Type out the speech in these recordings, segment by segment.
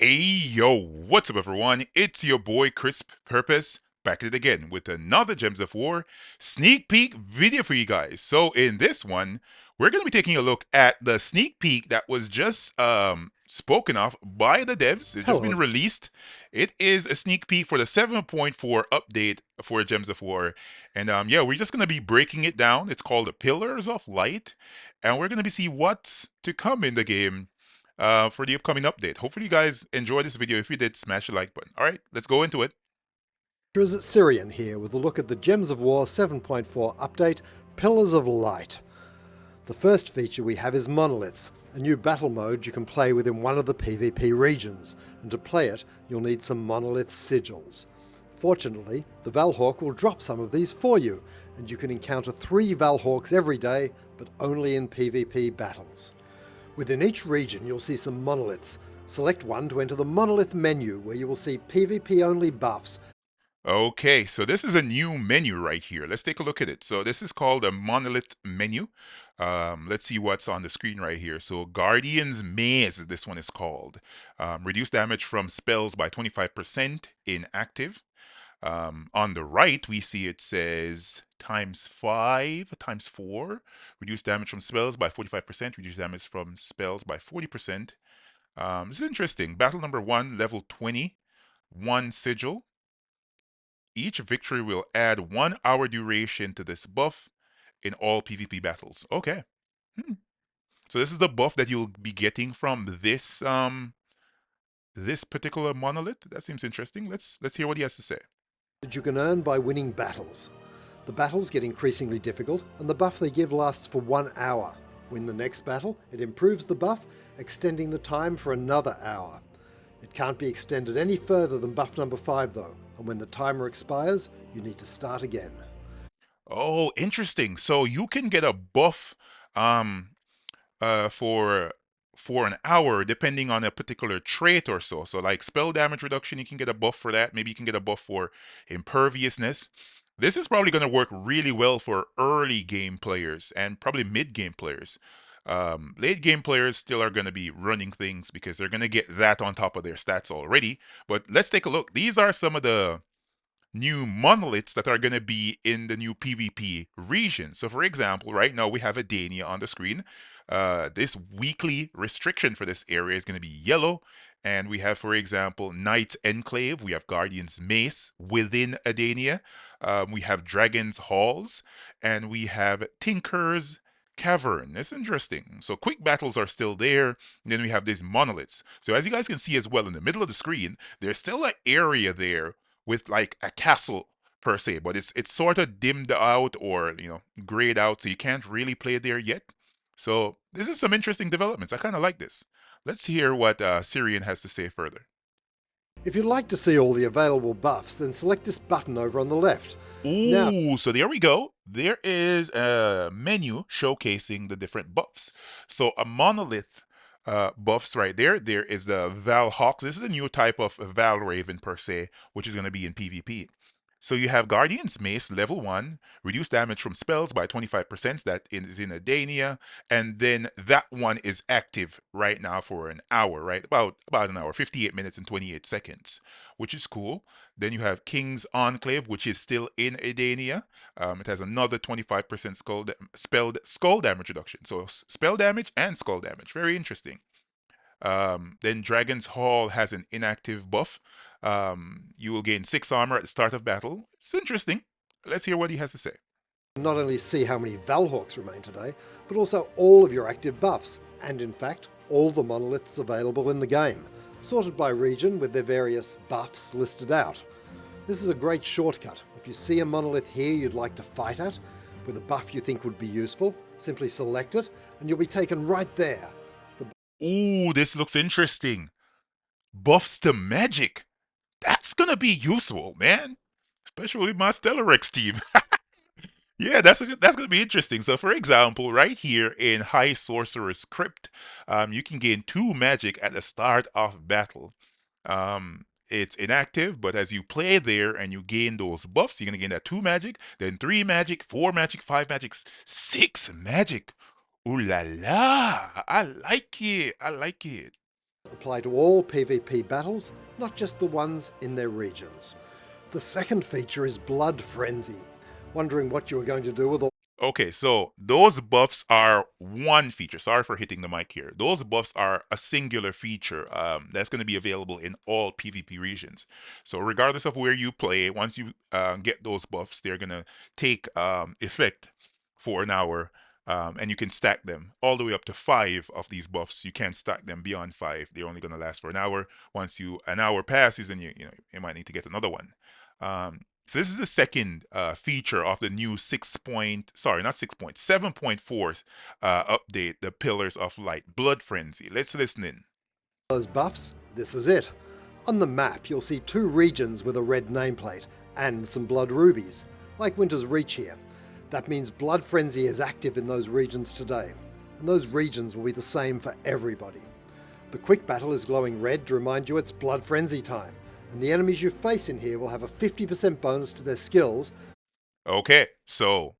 Hey yo, what's up everyone? It's your boy CrispPurpose back at it again with another Gems of War sneak peek video for you guys. So in this one, we're going to be taking a look at the sneak peek that was just spoken of by the devs. It's just been Hello. released. It is a sneak peek for the 7.4 update for Gems of War. And yeah, we're just going to be breaking it down. It's called the Pillars of Light, and we're going to be see what's to come in the game for the upcoming update. Hopefully you guys enjoyed this video. If you did, smash the like button. All right, let's go into it. Is Syrian here with a look at the Gems of War 7.4 update, Pillars of Light. The first feature we have is Monoliths, a new battle mode you can play within one of the PvP regions, and to play it you'll need some Monolith sigils. Fortunately, the Valhawk will drop some of these for you, and you can encounter 3 Valhawks every day, but only in PvP battles. Within each region you'll see some monoliths. Select one to enter the monolith menu, where you will see PvP only buffs. Okay, so this is a new menu right here. Let's take a look at it. So this is called a monolith menu. Let's see what's on the screen right here. So Guardian's Maze, this one is called. Reduce damage from spells by 25% in active. On the right, we see it says ×5, ×4. Reduce damage from spells by 45%. Reduce damage from spells by 40%. This is interesting. Battle number 1, level 20. 1 sigil. Each victory will add 1 hour duration to this buff in all PvP battles. Okay. Hmm. So this is the buff that you'll be getting from this particular monolith. That seems interesting. Let's hear what he has to say. That you can earn by winning battles. The battles get increasingly difficult, and the buff they give lasts for 1 hour. Win the next battle, it improves the buff, extending the time for another hour. It can't be extended any further than buff number 5 though, and when the timer expires, you need to start again. Oh, interesting. So you can get a buff um for an hour depending on a particular trait or so. So like spell damage reduction, you can get a buff for that. Maybe you can get a buff for imperviousness. This is probably going to work really well for early game players and probably mid game players. Late game players still are going to be running things because they're going to get that on top of their stats already. But let's take a look. These are some of the new monoliths that are going to be in the new PvP region. So for example, right now we have Adania on the screen. This weekly restriction for this area is going to be yellow. And we have, for example, Knight's Enclave. We have Guardian's Mace within Adania. We have Dragon's Halls. And we have Tinker's Cavern. That's interesting. So quick battles are still there. And then we have these monoliths. So as you guys can see as well in the middle of the screen, there's still an area there with like a castle per se, but it's sort of dimmed out or grayed out, so you can't really play it there yet. So this is some interesting developments. I kind of like this. Let's hear what Syrian has to say further. If you'd like to see all the available buffs, then select this button over on the left. Now, Ooh, so there we go. There is a menu showcasing the different buffs. So a monolith buffs right there. There is the Val Hawks. This is a new type of Val Raven per se, which is going to be in PvP. So you have Guardian's Mace, level 1, reduce damage from spells by 25%. That is in Adania. And then that one is active right now for an hour, right? About an hour, 58 minutes and 28 seconds, which is cool. Then you have King's Enclave, which is still in Adania. It has another 25% skull damage reduction. So spell damage and skull damage. Very interesting. Then Dragon's Hall has an inactive buff. You will gain 6 armor at the start of battle. It's interesting. Let's hear what he has to say. not only see how many Valhawks remain today, but also all of your active buffs, and in fact, all the monoliths available in the game, sorted by region with their various buffs listed out. This is a great shortcut. If you see a monolith here you'd like to fight at, with a buff you think would be useful, simply select it, and you'll be taken right there. Ooh, this looks interesting. Buffs to magic. That's gonna be useful, man. Especially with my Stellarex team. Yeah, that's gonna be interesting. So, for example, right here in High Sorcerer's Crypt, you can gain 2 magic at the start of battle. It's inactive, but as you play there and you gain those buffs, you're gonna gain that 2 magic, then 3 magic, 4 magic, 5 magic, 6 magic. Ooh la la! I like it. I like it. apply to all PvP battles, not just the ones in their regions. The second feature is Blood Frenzy. Wondering what you were going to do with all Okay, so those buffs are one feature. Sorry for hitting the mic here. Those buffs are a singular feature that's going to be available in all PvP regions. So regardless of where you play, once you get those buffs, they're going to take effect for an hour, and you can stack them all the way up to 5 of these buffs. You can't stack them beyond 5. They're only going to last for an hour. Once an hour passes, then you might need to get another one. So this is the second feature of the new 7.4 update, the Pillars of Light, Blood Frenzy. Let's listen in. those buffs? This is it. On the map, you'll see 2 regions with a red nameplate and some blood rubies, like Winter's Reach here. That means Blood Frenzy is active in those regions today, and those regions will be the same for everybody. The quick battle is glowing red to remind you it's Blood Frenzy time, and the enemies you face in here will have a 50% bonus to their skills. Okay, so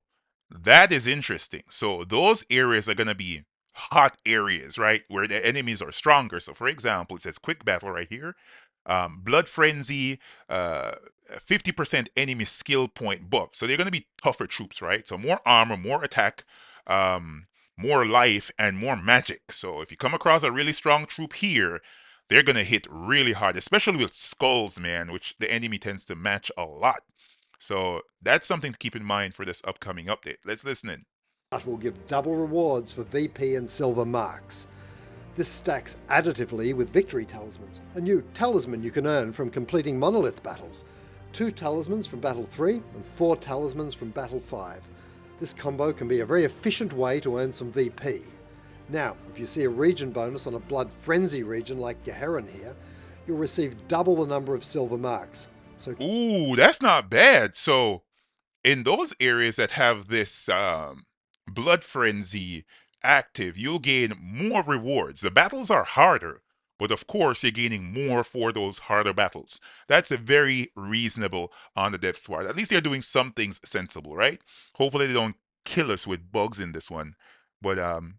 that is interesting. So those areas are going to be hot areas, right? Where the enemies are stronger. So for example, it says quick battle right here. Blood Frenzy, 50% enemy skill point buff. So they're going to be tougher troops, right? So more armor, more attack, more life, and more magic. So if you come across a really strong troop here, they're going to hit really hard, especially with skulls, man, which the enemy tends to match a lot. So that's something to keep in mind for this upcoming update. Let's listen in. That will give double rewards for VP and silver marks. This stacks additively with victory talismans, a new talisman you can earn from completing monolith battles. 2 talismans from Battle 3 and 4 talismans from Battle 5. This combo can be a very efficient way to earn some VP. Now, if you see a region bonus on a Blood Frenzy region like Geheron here, you'll receive double the number of silver marks. So Ooh, that's not bad. So in those areas that have this blood frenzy active, you'll gain more rewards. The battles are harder, but of course you're gaining more for those harder battles. That's a very reasonable on the dev squad. At least they're doing some things sensible, right? Hopefully they don't kill us with bugs in this one. But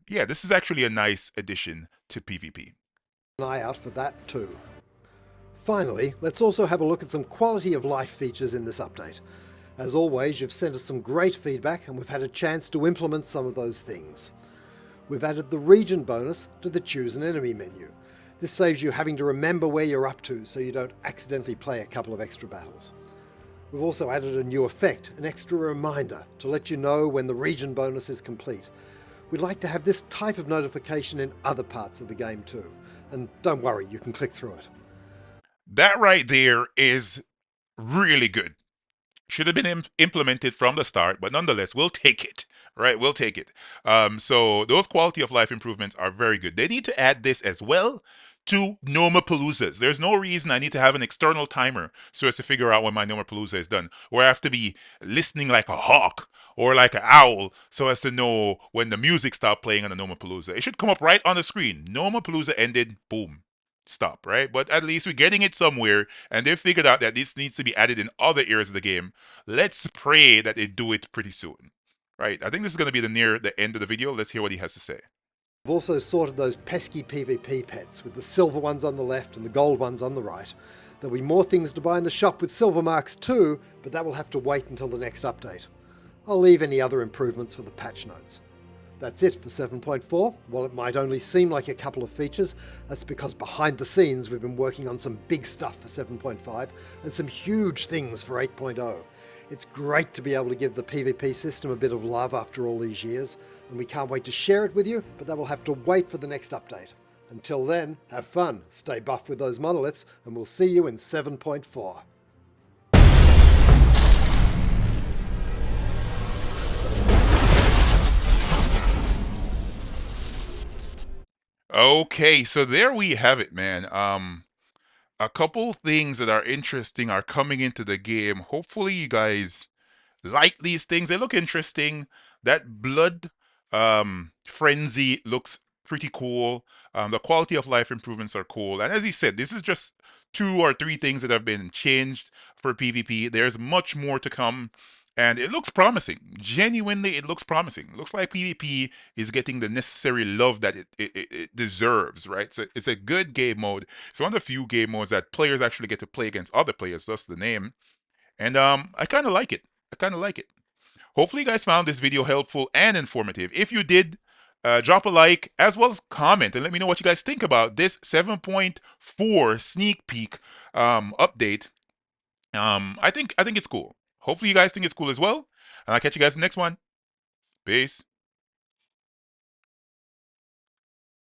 yeah, this is actually a nice addition to PvP. keep an eye out for that too. Finally, let's also have a look at some quality of life features in this update. As always, you've sent us some great feedback and we've had a chance to implement some of those things. We've added the region bonus to the Choose an Enemy menu. This saves you having to remember where you're up to so you don't accidentally play a couple of extra battles. We've also added a new effect, an extra reminder to let you know when the region bonus is complete. We'd like to have this type of notification in other parts of the game too. And don't worry, you can click through it. That right there is really good. Should have been implemented from the start, but nonetheless, we'll take it. Right, we'll take it. So those quality of life improvements are very good. They need to add this as well to Nomapaloozas. There's no reason I need to have an external timer so as to figure out when my Nomapalooza is done, or I have to be listening like a hawk or like an owl so as to know when the music stopped playing on the Nomapalooza. It should come up right on the screen. Nomapalooza ended, boom, stop, right? But at least we're getting it somewhere, and they've figured out that this needs to be added in other areas of the game. Let's pray that they do it pretty soon. Right, I think this is going to be near the end of the video. Let's hear what he has to say. We've also sorted those pesky PvP pets with the silver ones on the left and the gold ones on the right. There'll be more things to buy in the shop with silver marks too, but that will have to wait until the next update. I'll leave any other improvements for the patch notes. That's it for 7.4. While it might only seem like a couple of features, that's because behind the scenes we've been working on some big stuff for 7.5 and some huge things for 8.0. It's great to be able to give the PvP system a bit of love after all these years, and we can't wait to share it with you, but that will have to wait for the next update. Until then, have fun, stay buff with those monoliths, and we'll see you in 7.4. Okay, so there we have it, man. A couple things that are interesting are coming into the game. Hopefully you guys like these things. They look interesting. That blood frenzy looks pretty cool. The quality of life improvements are cool. And as he said, this is just 2 or 3 things that have been changed for PvP. There's much more to come. and it looks promising. Genuinely, it looks promising. It looks like PvP is getting the necessary love that it deserves, right? So it's a good game mode. It's one of the few game modes that players actually get to play against other players, thus the name. And I kind of like it. I kind of like it. Hopefully, you guys found this video helpful and informative. If you did, drop a like as well as comment and let me know what you guys think about this 7.4 sneak peek update. I think it's cool. Hopefully, you guys think it's cool as well. And I'll catch you guys in the next one. Peace.